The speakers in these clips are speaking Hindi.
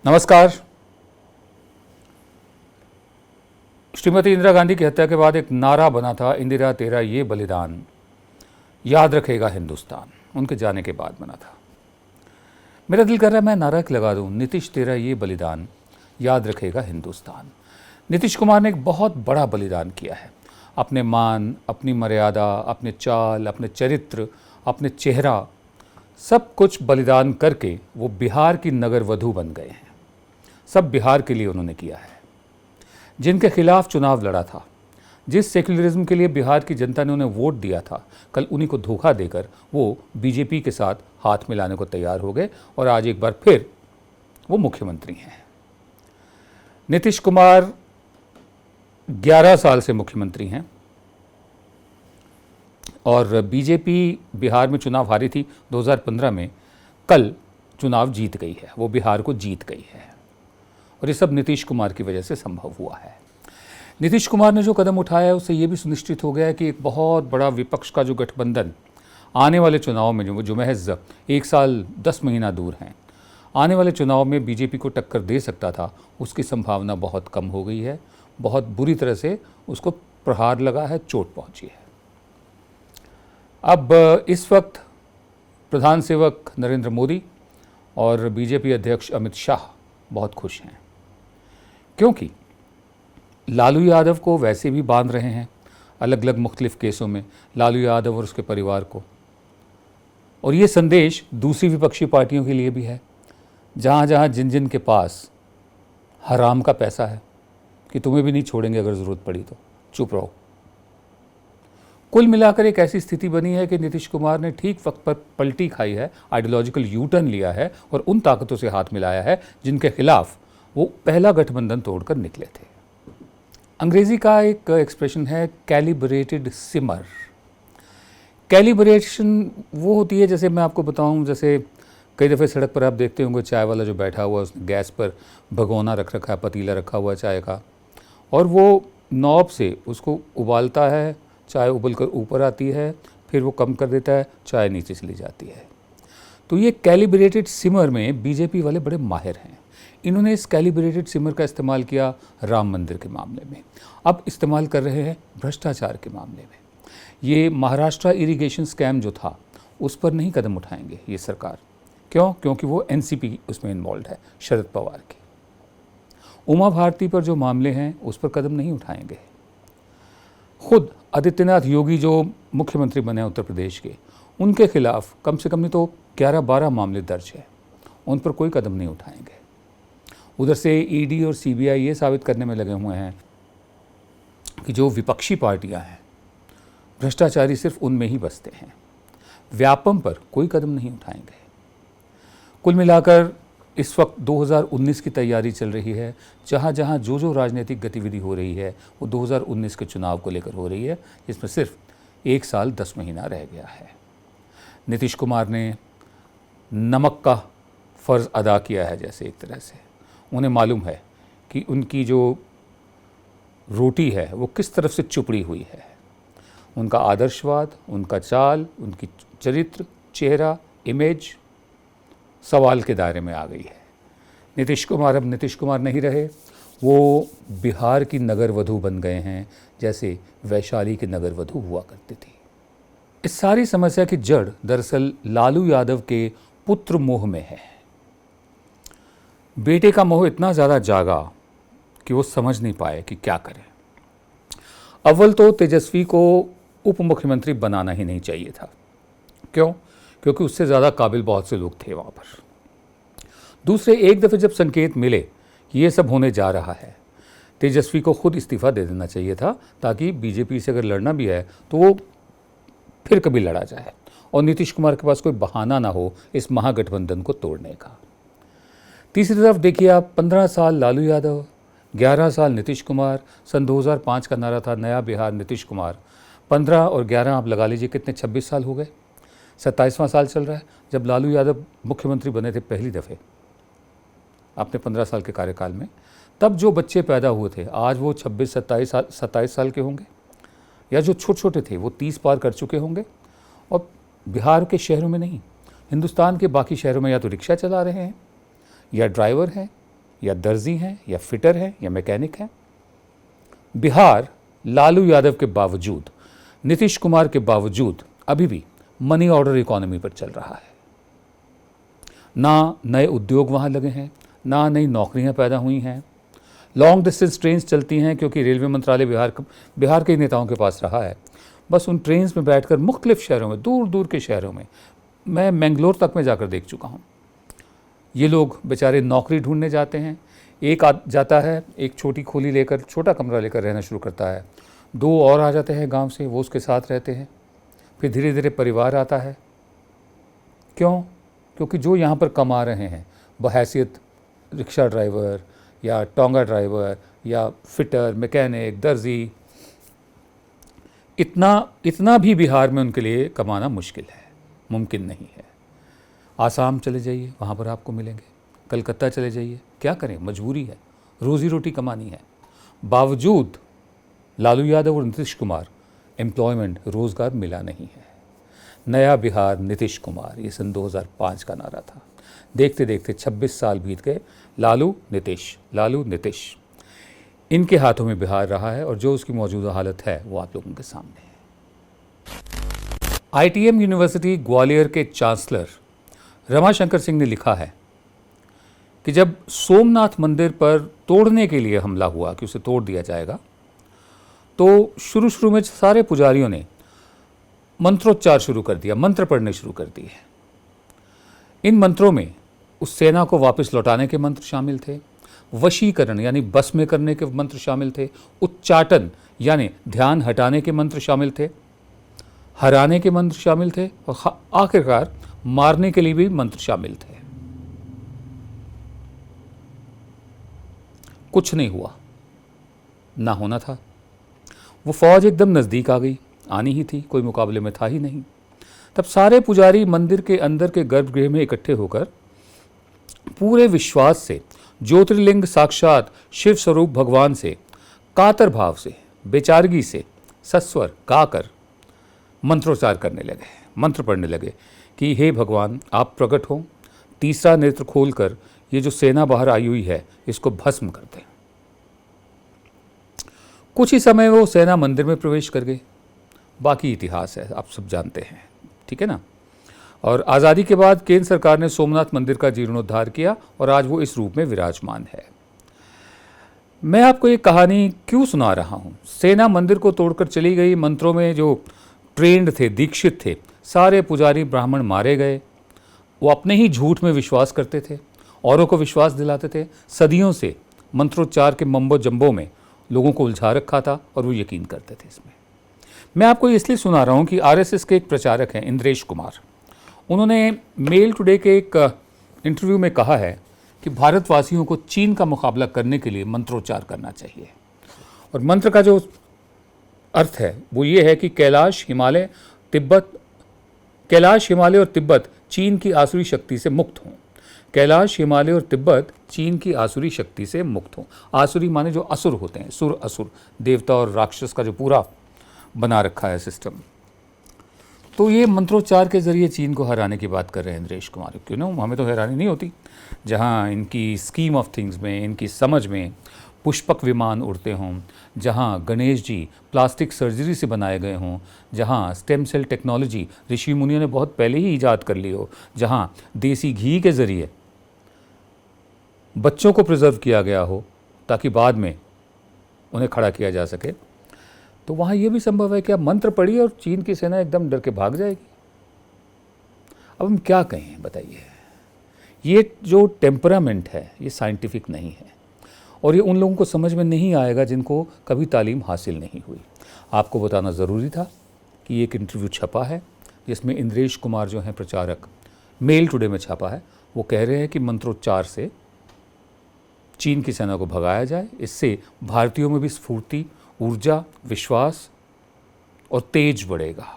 नमस्कार। श्रीमती इंदिरा गांधी की हत्या के बाद एक नारा बना था, इंदिरा तेरा ये बलिदान याद रखेगा हिंदुस्तान। उनके जाने के बाद बना था। मेरा दिल कर रहा है मैं नारा लगा दूं, नीतीश तेरा ये बलिदान याद रखेगा हिंदुस्तान। नीतीश कुमार ने एक बहुत बड़ा बलिदान किया है। अपने मान, अपनी मर्यादा, अपने चाल, अपने चरित्र, अपने चेहरा, सब कुछ बलिदान करके वो बिहार की नगर वधू बन गए हैं। सब बिहार के लिए उन्होंने किया है। जिनके खिलाफ चुनाव लड़ा था, जिस सेक्युलरिज्म के लिए बिहार की जनता ने उन्हें वोट दिया था, कल उन्हीं को धोखा देकर वो बीजेपी के साथ हाथ मिलाने को तैयार हो गए और आज एक बार फिर वो मुख्यमंत्री हैं। नीतीश कुमार 11 साल से मुख्यमंत्री हैं और बीजेपी बिहार में चुनाव हारी थी 2015 में। कल चुनाव जीत गई है, वो बिहार को जीत गई है और ये सब नीतीश कुमार की वजह से संभव हुआ है। नीतीश कुमार ने जो कदम उठाया है उससे ये भी सुनिश्चित हो गया है कि एक बहुत बड़ा विपक्ष का जो गठबंधन आने वाले चुनाव में जो महज 1 साल 10 महीना दूर हैं, आने वाले चुनाव में बीजेपी को टक्कर दे सकता था, उसकी संभावना बहुत कम हो गई है। बहुत बुरी तरह से उसको प्रहार लगा है, चोट पहुंची है। अब इस वक्त प्रधान सेवक नरेंद्र मोदी और बीजेपी अध्यक्ष अमित शाह बहुत खुश हैं, क्योंकि लालू यादव को वैसे भी बांध रहे हैं अलग अलग मुख्तलिफ केसों में, लालू यादव और उसके परिवार को। और ये संदेश दूसरी विपक्षी पार्टियों के लिए भी है, जहाँ जहाँ जिन जिन के पास हराम का पैसा है, कि तुम्हें भी नहीं छोड़ेंगे अगर ज़रूरत पड़ी तो, चुप रहो। कुल मिलाकर एक ऐसी स्थिति बनी है कि नीतीश कुमार ने ठीक वक्त पर पलटी खाई है, आइडियोलॉजिकल यू टर्न लिया है और उन ताकतों से हाथ मिलाया है जिनके खिलाफ वो पहला गठबंधन तोड़कर निकले थे। अंग्रेजी का एक एक्सप्रेशन है कैलिब्रेटेड सिमर। कैलिब्रेशन वो होती है, जैसे मैं आपको बताऊं, जैसे कई दफ़े सड़क पर आप देखते होंगे चाय वाला जो बैठा हुआ है, उसने गैस पर भगोना रख रखा है, पतीला रखा हुआ है चाय का, और वो नॉब से उसको उबालता है, चाय उबल कर ऊपर आती है, फिर वो कम कर देता है, चाय नीचे चली जाती है। तो ये कैलिब्रेटेड सिमर में बीजेपी वाले बड़े माहिर हैं। इन्होंने इस कैलिब्रेटेड सिमर का इस्तेमाल किया राम मंदिर के मामले में, अब इस्तेमाल कर रहे हैं भ्रष्टाचार के मामले में। ये महाराष्ट्र इरिगेशन स्कैम जो था उस पर नहीं कदम उठाएंगे ये सरकार। क्यों? क्योंकि वो एनसीपी उसमें इन्वॉल्व है, शरद पवार की। उमा भारती पर जो मामले हैं उस पर कदम नहीं उठाएंगे। खुद आदित्यनाथ योगी जो मुख्यमंत्री बने उत्तर प्रदेश के, उनके खिलाफ कम से कम नहीं तो 11-12 मामले दर्ज है, उन पर कोई कदम नहीं उठाएंगे। उधर से ईडी और सीबीआई ये साबित करने में लगे हुए हैं कि जो विपक्षी पार्टियां हैं भ्रष्टाचारी सिर्फ उनमें ही बसते हैं। व्यापम पर कोई कदम नहीं उठाएंगे। कुल मिलाकर इस वक्त 2019 की तैयारी चल रही है। जहाँ जहाँ जो राजनीतिक गतिविधि हो रही है वो 2019 के चुनाव को लेकर हो रही है, जिसमें सिर्फ 1 साल 10 महीना रह गया है। नीतीश कुमार ने नमक का फ़र्ज़ अदा किया है, जैसे एक तरह से उन्हें मालूम है कि उनकी जो रोटी है वो किस तरफ से चुपड़ी हुई है। उनका आदर्शवाद, उनका चाल, उनकी चरित्र, चेहरा, इमेज सवाल के दायरे में आ गई है। नीतीश कुमार अब नीतीश कुमार नहीं रहे, वो बिहार की नगर वधू बन गए हैं, जैसे वैशाली की नगर वधू हुआ करती थी। इस सारी समस्या की जड़ दरअसल लालू यादव के पुत्र मोह में है। बेटे का मोह इतना ज़्यादा जागा कि वो समझ नहीं पाए कि क्या करें। अव्वल तो तेजस्वी को उप मुख्यमंत्री बनाना ही नहीं चाहिए था। क्यों? क्योंकि उससे ज़्यादा काबिल बहुत से लोग थे वहाँ पर। दूसरे, एक दफ़े जब संकेत मिले कि ये सब होने जा रहा है, तेजस्वी को खुद इस्तीफ़ा दे देना चाहिए था, ताकि बीजेपी से अगर लड़ना भी है तो वो फिर कभी लड़ा जाए और नीतीश कुमार के पास कोई बहाना ना हो इस महागठबंधन को तोड़ने का। तीसरी तरफ देखिए आप, 15 साल लालू यादव, 11 साल नीतीश कुमार। सन 2005 का नारा था नया बिहार नीतीश कुमार। 15 और 11 आप लगा लीजिए कितने, 26 साल हो गए। 27वां साल चल रहा है जब लालू यादव मुख्यमंत्री बने थे पहली दफ़े अपने 15 साल के कार्यकाल में। तब जो बच्चे पैदा हुए थे आज वो 26-27 साल के होंगे, या जो छोटे छोटे थे वो 30 पार कर चुके होंगे। और बिहार के शहरों में नहीं, हिंदुस्तान के बाकी शहरों में या तो रिक्शा चला रहे हैं, या ड्राइवर हैं, या दर्जी हैं या फिटर हैं या मैकेनिक हैं। बिहार लालू यादव के बावजूद, नीतीश कुमार के बावजूद अभी भी मनी ऑर्डर इकोनॉमी पर चल रहा है। ना नए उद्योग वहाँ लगे हैं, ना नई नौकरियाँ पैदा हुई हैं। लॉन्ग डिस्टेंस ट्रेन्स चलती हैं क्योंकि रेलवे मंत्रालय बिहार के नेताओं के पास रहा है। बस उन ट्रेन्स में बैठकर मुख्तलिफ शहरों में, दूर दूर के शहरों में, मैं मैंगलोर तक में जाकर देख चुका हूँ। ये लोग बेचारे नौकरी ढूंढने जाते हैं। एक जाता है, एक छोटी खोली लेकर, छोटा कमरा लेकर रहना शुरू करता है। 2 और आ जाते हैं गांव से, वो उसके साथ रहते हैं। फिर धीरे धीरे परिवार आता है। क्यों? क्योंकि जो यहाँ पर कमा रहे हैं बहैसियत रिक्शा ड्राइवर या टोंगा ड्राइवर या फिटर, मैकेनिक, दर्जी, इतना भी बिहार में उनके लिए कमाना मुश्किल है, मुमकिन नहीं है। आसाम चले जाइए, वहाँ पर आपको मिलेंगे। कलकत्ता चले जाइए, क्या करें, मजबूरी है, रोज़ी रोटी कमानी है। बावजूद लालू यादव और नीतीश कुमार एम्प्लॉयमेंट, रोज़गार मिला नहीं है। नया बिहार नीतीश कुमार, ये सन 2005 का नारा था। देखते देखते 26 साल बीत गए। लालू नीतीश, इनके हाथों में बिहार रहा है और जो उसकी मौजूदा हालत है वो आप लोगों के सामने है। ITM यूनिवर्सिटी ग्वालियर के चांसलर रमाशंकर सिंह ने लिखा है कि जब सोमनाथ मंदिर पर तोड़ने के लिए हमला हुआ कि उसे तोड़ दिया जाएगा, तो शुरू में सारे पुजारियों ने मंत्रोच्चार शुरू कर दिया, मंत्र पढ़ने शुरू कर दिए। इन मंत्रों में उस सेना को वापस लौटाने के मंत्र शामिल थे, वशीकरण यानी बस में करने के मंत्र शामिल थे, उच्चाटन यानी ध्यान हटाने के मंत्र शामिल थे, हराने के मंत्र शामिल थे और आखिरकार मारने के लिए भी मंत्र शामिल थे। कुछ नहीं हुआ, ना होना था। वो फौज एकदम नज़दीक आ गई, आनी ही थी, कोई मुकाबले में था ही नहीं। तब सारे पुजारी मंदिर के अंदर के गर्भगृह में इकट्ठे होकर पूरे विश्वास से, ज्योतिर्लिंग साक्षात शिव स्वरूप भगवान से कातर भाव से, बेचारगी से सस्वर गाकर मंत्रोच्चार करने लगे, मंत्र पढ़ने लगे कि हे भगवान, आप प्रकट हो, तीसरा नेत्र खोलकर ये जो सेना बाहर आई हुई है इसको भस्म कर दें। कुछ ही समय वो सेना मंदिर में प्रवेश कर गई। बाकी इतिहास है, आप सब जानते हैं, ठीक है ना। और आज़ादी के बाद केंद्र सरकार ने सोमनाथ मंदिर का जीर्णोद्धार किया और आज वो इस रूप में विराजमान है। मैं आपको ये कहानी क्यों सुना रहा हूँ? सेना मंदिर को तोड़कर चली गई। मंत्रों में जो ट्रेंड थे, दीक्षित थे, सारे पुजारी ब्राह्मण मारे गए। वो अपने ही झूठ में विश्वास करते थे, औरों को विश्वास दिलाते थे। सदियों से मंत्रोच्चार के मम्बो जम्बो में लोगों को उलझा रखा था और वो यकीन करते थे इसमें। मैं आपको इसलिए सुना रहा हूँ कि RSS के एक प्रचारक हैं इंद्रेश कुमार, उन्होंने मेल टुडे के एक इंटरव्यू में कहा है कि भारतवासियों को चीन का मुकाबला करने के लिए मंत्रोच्चार करना चाहिए। और मंत्र का जो अर्थ है वो ये है कि कैलाश, हिमालय और तिब्बत चीन की आसुरी शक्ति से मुक्त हों। कैलाश, हिमालय और तिब्बत चीन की आसुरी शक्ति से मुक्त हों। आसुरी माने जो असुर होते हैं, सुर असुर, देवता और राक्षस का जो पूरा बना रखा है सिस्टम। तो ये मंत्रोच्चार के ज़रिए चीन को हराने की बात कर रहे हैं इंद्रेश कुमार। क्यों ना, हमें तो हैरानी नहीं होती जहाँ इनकी स्कीम ऑफ थिंग्स में, इनकी समझ में पुष्पक विमान उड़ते हों, जहाँ गणेश जी प्लास्टिक सर्जरी से बनाए गए हों, जहाँ स्टेम सेल टेक्नोलॉजी ऋषि मुनियों ने बहुत पहले ही ईजाद कर ली हो, जहाँ देसी घी के ज़रिए बच्चों को प्रिजर्व किया गया हो ताकि बाद में उन्हें खड़ा किया जा सके, तो वहाँ ये भी संभव है कि आप मंत्र पढ़िए और चीन की सेना एकदम डर के भाग जाएगी। अब हम क्या कहें बताइए? ये जो टेम्परामेंट है ये साइंटिफिक नहीं है और ये उन लोगों को समझ में नहीं आएगा जिनको कभी तालीम हासिल नहीं हुई। आपको बताना ज़रूरी था कि एक इंटरव्यू छपा है जिसमें इंद्रेश कुमार जो हैं प्रचारक, मेल टुडे में छपा है। वो कह रहे हैं कि मंत्रोच्चार से चीन की सेना को भगाया जाए, इससे भारतीयों में भी स्फूर्ति, ऊर्जा, विश्वास और तेज बढ़ेगा।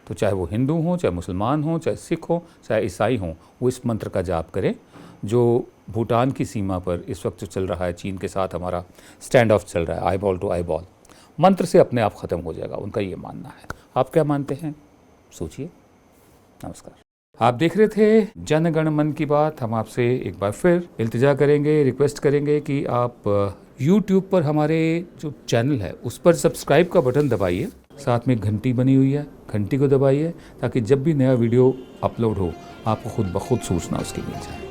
तो चाहे वो हिंदू हों, चाहे मुसलमान हों, चाहे सिख हों, चाहे ईसाई हों, वो इस मंत्र का जाप करें जो भूटान की सीमा पर इस वक्त जो चल रहा है, चीन के साथ हमारा स्टैंड ऑफ चल रहा है, eyeball to eyeball, मंत्र से अपने आप ख़त्म हो जाएगा, उनका ये मानना है। आप क्या मानते हैं? सोचिए। नमस्कार। आप देख रहे थे जन गण मन की बात। हम आपसे एक बार फिर इल्तिजा करेंगे, रिक्वेस्ट करेंगे कि आप YouTube पर हमारे जो चैनल है उस पर सब्सक्राइब का बटन दबाइए, साथ में घंटी बनी हुई है, घंटी को दबाइए ताकि जब भी नया वीडियो अपलोड हो आपको खुद ब खुद सूचना उसकी मिल जाए।